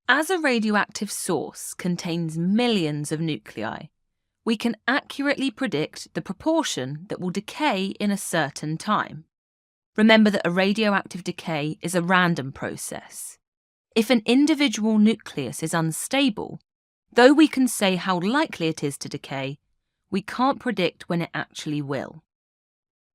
As a radioactive source contains millions of nuclei, we can accurately predict the proportion that will decay in a certain time. Remember that a radioactive decay is a random process. If an individual nucleus is unstable, though we can say how likely it is to decay, we can't predict when it actually will.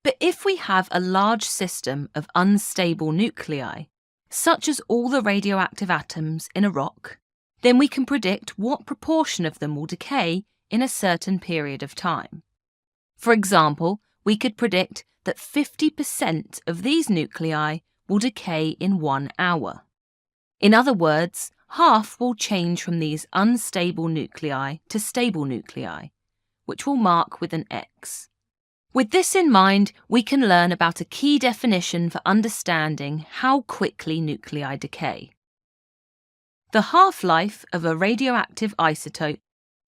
But if we have a large system of unstable nuclei, such as all the radioactive atoms in a rock, then we can predict what proportion of them will decay in a certain period of time. For example, we could predict that 50% of these nuclei will decay in 1 hour. In other words, half will change from these unstable nuclei to stable nuclei, which we'll mark with an X. With this in mind, we can learn about a key definition for understanding how quickly nuclei decay. The half-life of a radioactive isotope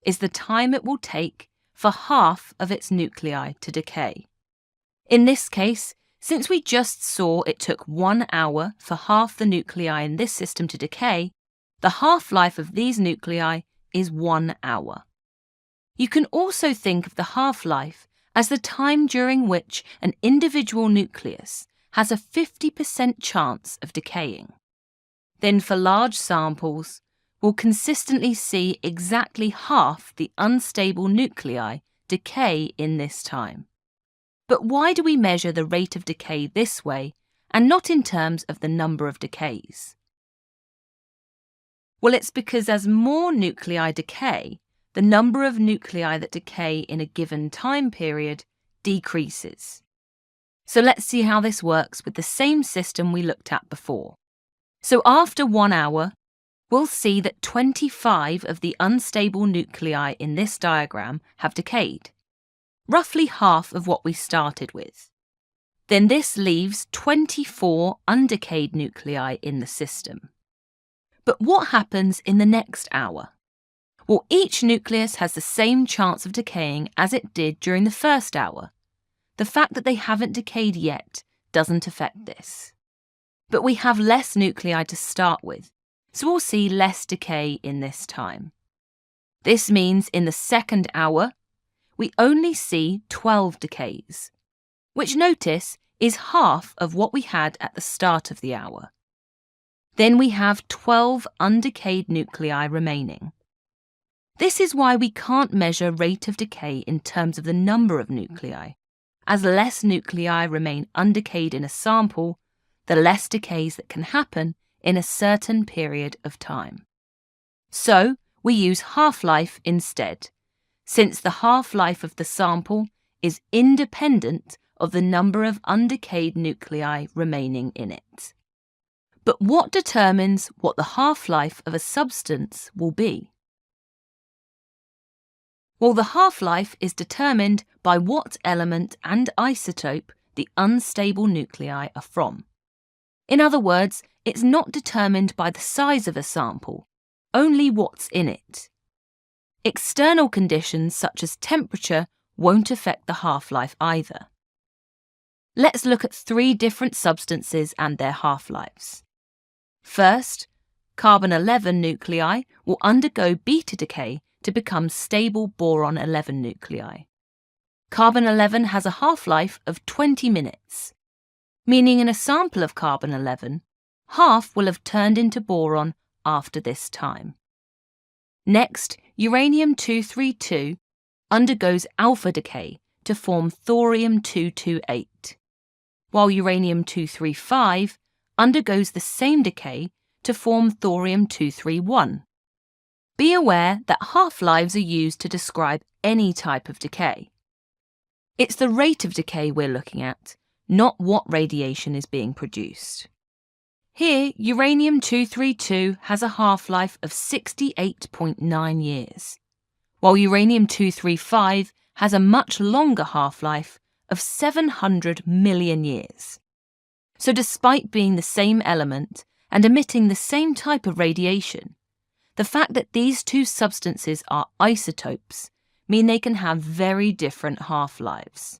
is the time it will take for half of its nuclei to decay. In this case, since we just saw it took 1 hour for half the nuclei in this system to decay, the half-life of these nuclei is 1 hour. You can also think of the half-life as the time during which an individual nucleus has a 50% chance of decaying. Then for large samples, we'll consistently see exactly half the unstable nuclei decay in this time. But why do we measure the rate of decay this way and not in terms of the number of decays? Well, it's because as more nuclei decay, the number of nuclei that decay in a given time period decreases. So let's see how this works with the same system we looked at before. So after 1 hour, we'll see that 25 of the unstable nuclei in this diagram have decayed, roughly half of what we started with. Then this leaves 24 undecayed nuclei in the system. But what happens in the next hour? Well, each nucleus has the same chance of decaying as it did during the first hour. The fact that they haven't decayed yet doesn't affect this. But we have less nuclei to start with, so we'll see less decay in this time. This means in the second hour, we only see 12 decays, which notice is half of what we had at the start of the hour. Then we have 12 undecayed nuclei remaining. This is why we can't measure rate of decay in terms of the number of nuclei. As less nuclei remain undecayed in a sample, the less decays that can happen in a certain period of time. So, we use half-life instead, since the half-life of the sample is independent of the number of undecayed nuclei remaining in it. But what determines what the half-life of a substance will be? Well, the half-life is determined by what element and isotope the unstable nuclei are from. In other words, it's not determined by the size of a sample, only what's in it. External conditions such as temperature won't affect the half-life either. Let's look at 3 different substances and their half-lives. First, carbon-11 nuclei will undergo beta decay to become stable boron-11 nuclei. Carbon-11 has a half-life of 20 minutes, meaning in a sample of carbon-11, half will have turned into boron after this time. Next, uranium-232 undergoes alpha decay to form thorium-228, while uranium-235 undergoes the same decay to form thorium-231. Be aware that half-lives are used to describe any type of decay. It's the rate of decay we're looking at, not what radiation is being produced. Here, uranium-232 has a half-life of 68.9 years, while uranium-235 has a much longer half-life of 700 million years. So despite being the same element and emitting the same type of radiation, the fact that these 2 substances are isotopes mean they can have very different half-lives.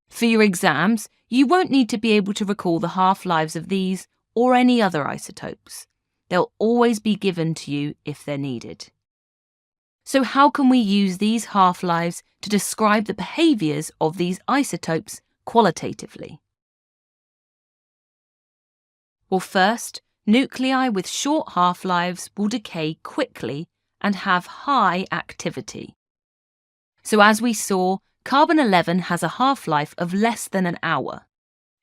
For your exams, you won't need to be able to recall the half-lives of these or any other isotopes. They'll always be given to you if they're needed. So how can we use these half-lives to describe the behaviours of these isotopes qualitatively? Well, first, nuclei with short half-lives will decay quickly and have high activity. So as we saw, carbon-11 has a half-life of less than an hour.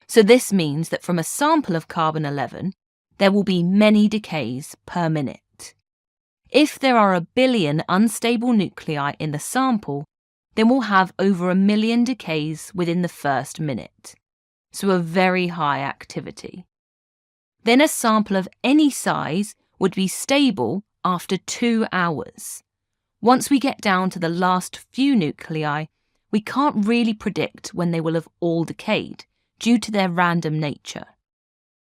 So this means that from a sample of carbon-11, there will be many decays per minute. If there are 1 billion unstable nuclei in the sample, then we'll have over 1 million decays within the first minute. So a very high activity. Then a sample of any size would be stable after 2 hours. Once we get down to the last few nuclei, we can't really predict when they will have all decayed due to their random nature.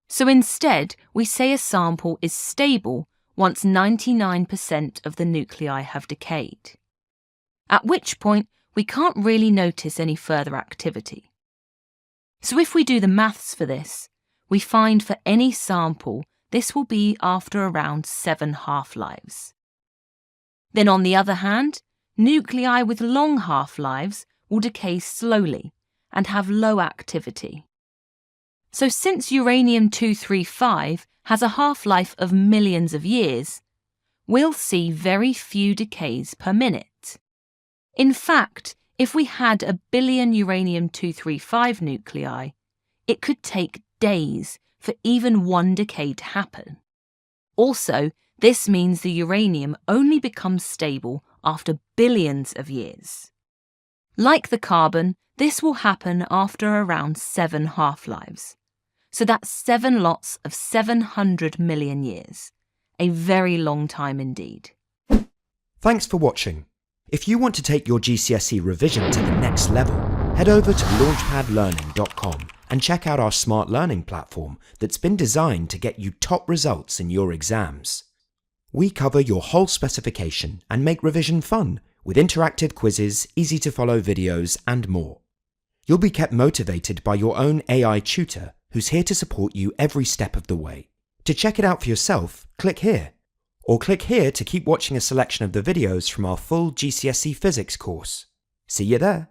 So instead, we say a sample is stable once 99% of the nuclei have decayed, at which point we can't really notice any further activity. So if we do the maths for this, we find for any sample this will be after around 7 half-lives. Then on the other hand, nuclei with long half-lives will decay slowly and have low activity. So since uranium-235 has a half-life of millions of years, we'll see very few decays per minute. In fact, if we had 1 billion uranium-235 nuclei, it could take days for even one decay to happen. Also, this means the uranium only becomes stable after billions of years. Like the carbon, this will happen after around 7 half-lives. So that's 7 lots of 700 million years. A very long time indeed. Thanks for watching. If you want to take your GCSE revision to the next level, head over to launchpadlearning.com and check out our smart learning platform that's been designed to get you top results in your exams. We cover your whole specification and make revision fun with interactive quizzes, easy-to-follow videos, and more. You'll be kept motivated by your own AI tutor who's here to support you every step of the way. To check it out for yourself, click here. Or click here to keep watching a selection of the videos from our full GCSE Physics course. See you there!